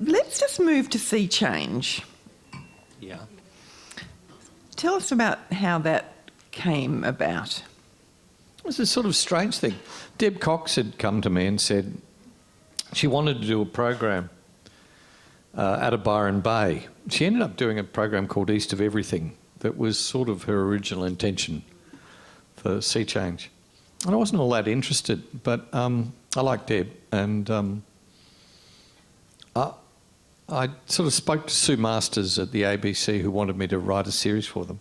let's just move to SeaChange. Yeah. Tell us about how that came about. It was a sort of strange thing. Deb Cox had come to me and said she wanted to do a program out of Byron Bay. She ended up doing a program called East of Everything that was sort of her original intention for SeaChange. And I wasn't all that interested, but I like Deb, and I sort of spoke to Sue Masters at the ABC, who wanted me to write a series for them.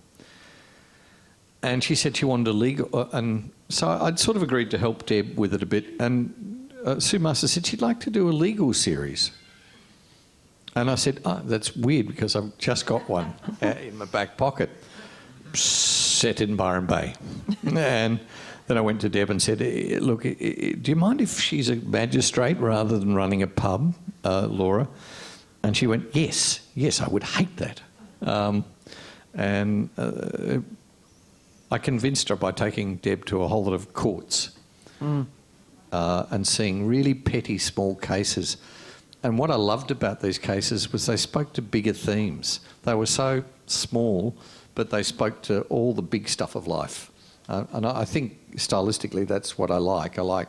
And she said she wanted a legal... and so I'd sort of agreed to help Deb with it a bit. And Sue Masters said she'd like to do a legal series. And I said, oh, that's weird because I've just got one in my back pocket, set in Byron Bay. And then I went to Deb and said, look, do you mind if she's a magistrate rather than running a pub, Laura? And she went, yes, I would hate that. I convinced her by taking Deb to a whole lot of courts and seeing really petty small cases. And what I loved about these cases was they spoke to bigger themes. They were so small, but they spoke to all the big stuff of life. And I think stylistically that's what I like. I like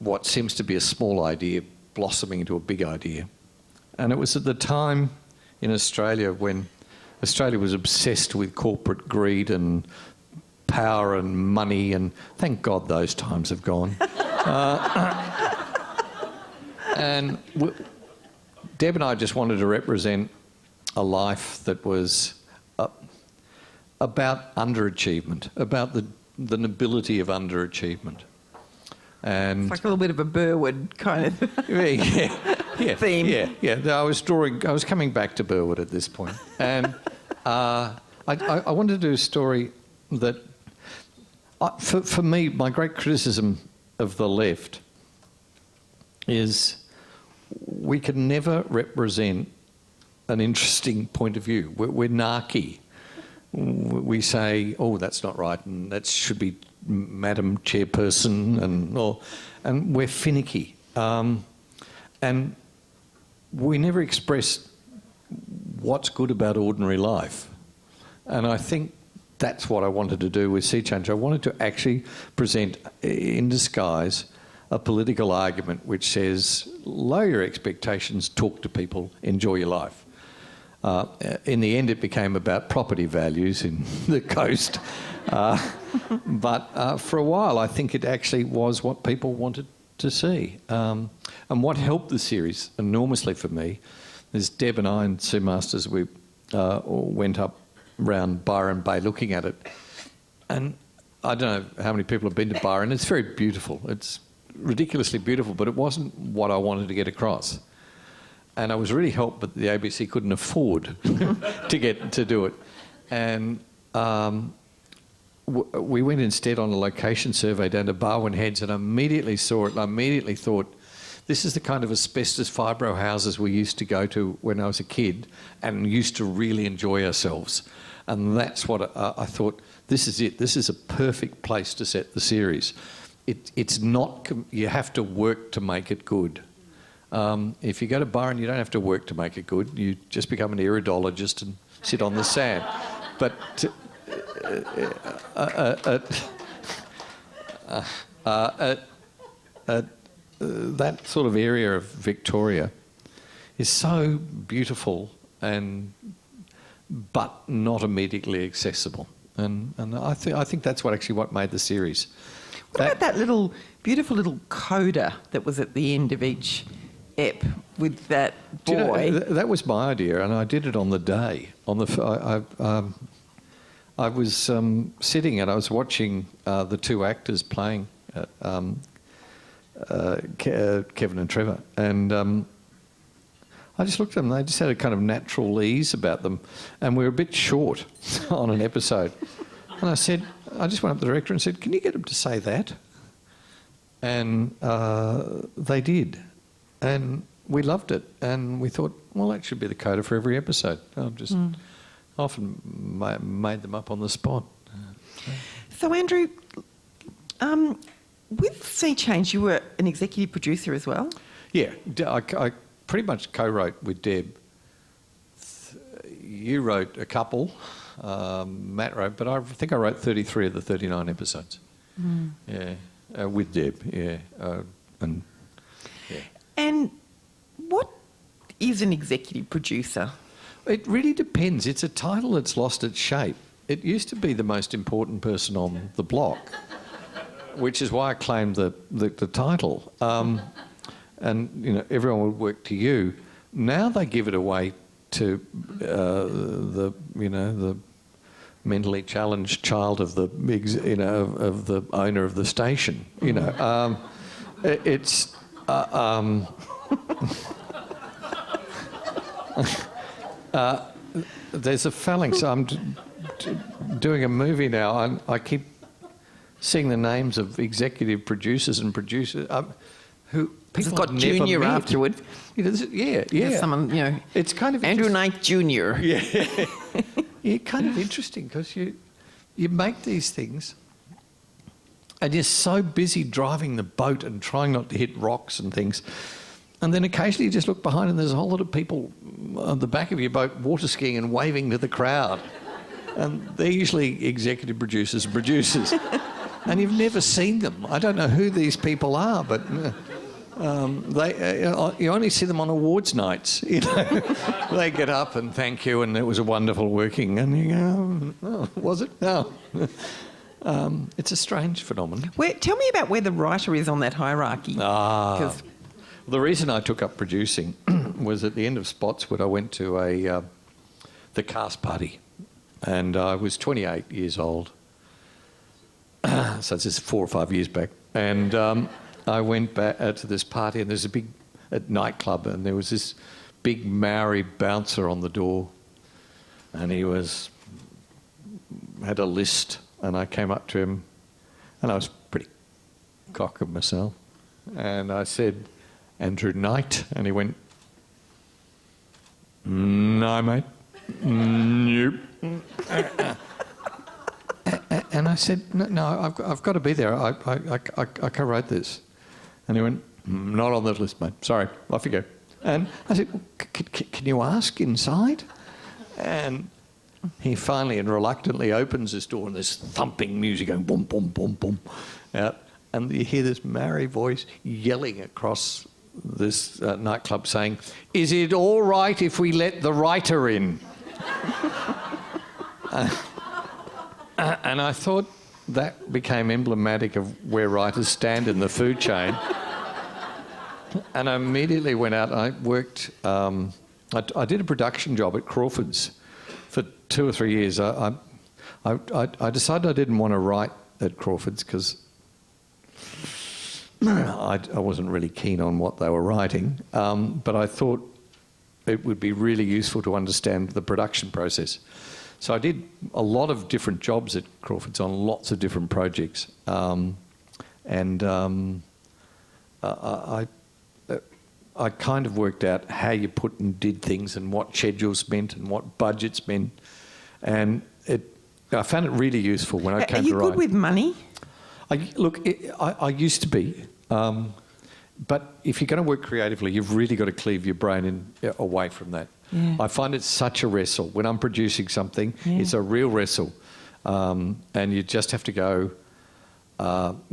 what seems to be a small idea blossoming into a big idea. And it was at the time in Australia when Australia was obsessed with corporate greed and power and money, and thank God those times have gone. And Deb and I just wanted to represent a life that was about underachievement, about the nobility of underachievement. And it's like a little bit of a Burwood kind of theme. Yeah. I was coming back to Burwood at this point. And I wanted to do a story that, for me, my great criticism of the left is we can never represent an interesting point of view. We're narky. We say, oh, that's not right, and that should be Madam Chairperson, and we're finicky. And we never express what's good about ordinary life. And I think that's what I wanted to do with SeaChange. I wanted to actually present, in disguise, a political argument which says, lower your expectations, talk to people, enjoy your life. In the end, it became about property values in the coast. But for a while, I think it actually was what people wanted to see. And what helped the series enormously for me is Deb and I and Sue Masters, we went up around Byron Bay looking at it. And I don't know how many people have been to Byron. It's very beautiful. It's ridiculously beautiful, but it wasn't what I wanted to get across. And I was really helped, but the ABC couldn't afford to do it. And we went instead on a location survey down to Barwon Heads, and I immediately saw it, and I immediately thought, this is the kind of asbestos fibro houses we used to go to when I was a kid and used to really enjoy ourselves. And that's what I thought, this is it. This is a perfect place to set the series. It's not, you have to work to make it good. If you go to Byron, you don't have to work to make it good. You just become an iridologist and sit on the sand. But that sort of area of Victoria is so beautiful but not immediately accessible. And I think that's what made the series. What about that beautiful little coda that was at the end of each ep with that boy? Do you know, that was my idea, and I did it on the day. I was sitting and I was watching the two actors playing, Kevin and Trevor, and I just looked at them. They just had a kind of natural ease about them, and we were a bit short on an episode. And I just went up to the director and said, "Can you get them to say that?" And they did. And we loved it, and we thought, well, that should be the coda for every episode. I've just often made them up on the spot. So, Andrew, with SeaChange, you were an executive producer as well? Yeah, pretty much co-wrote with Deb. You wrote a couple, Matt wrote, but I think I wrote 33 of the 39 episodes. Yeah, with Deb, yeah. And what is an executive producer? It really depends. It's a title that's lost its shape. It used to be the most important person on the block, which is why I claimed the title. And everyone would work to you. Now they give it away to the mentally challenged child of the of the owner of the station. It's. There's a phalanx. I'm doing a movie now, and I keep seeing the names of executive producers and producers who people have got never junior met. afterward. Yeah. Someone, It's kind of Andrew Knight Jr. Yeah, kind of interesting because you make these things, and you're so busy driving the boat and trying not to hit rocks and things. And then occasionally you just look behind and there's a whole lot of people on the back of your boat water skiing and waving to the crowd. And they're usually executive producers and producers. And you've never seen them. I don't know who these people are, but you only see them on awards nights. They get up and thank you and it was a wonderful working. And you go, oh, was it? No. It's a strange phenomenon. Tell me about where the writer is on that hierarchy. The reason I took up producing was at the end of Spotswood, I went to the cast party, and I was 28 years old. So it's just 4 or 5 years back. And I went back to this party, and there's a big nightclub, and there was this big Maori bouncer on the door, and he had a list, and I came up to him, and I was pretty cock of myself, and I said, Andrew Knight, and he went, no, mate, nope. And I said, no, I've got to be there. I co-wrote this. And he went, not on that list, mate. Sorry, off you go. And I said, well, can you ask inside? And he finally and reluctantly opens this door, and there's thumping music going boom, boom, boom, boom. And you hear this Maori voice yelling across this nightclub saying, is it all right if we let the writer in? And I thought that became emblematic of where writers stand in the food chain. And I immediately went out. I worked, I did a production job at Crawford's for 2 or 3 years. I decided I didn't want to write at Crawford's because I wasn't really keen on what they were writing, but I thought it would be really useful to understand the production process. So I did a lot of different jobs at Crawford's on lots of different projects, I kind of worked out how you put and did things and what schedules meant and what budgets meant, and I found it really useful when I came to write. Are you good with money? I used to be, but if you're going to work creatively, you've really got to cleave your brain away from that. Yeah. I find it such a wrestle. When I'm producing something, it's a real wrestle, and you just have to go,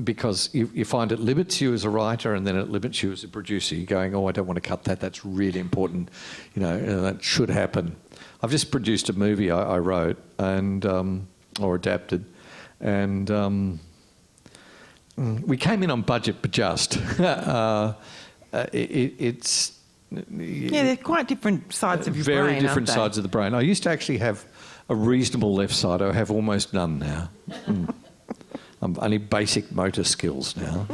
because you find it limits you as a writer and then it limits you as a producer. You're going, oh, I don't want to cut that. That's really important. That should happen. I've just produced a movie I wrote and or adapted, and we came in on budget, but just. It's... Yeah, they're quite different sides of your brain, very different sides of the brain. I used to actually have a reasonable left side. I have almost none now. I'm only basic motor skills now.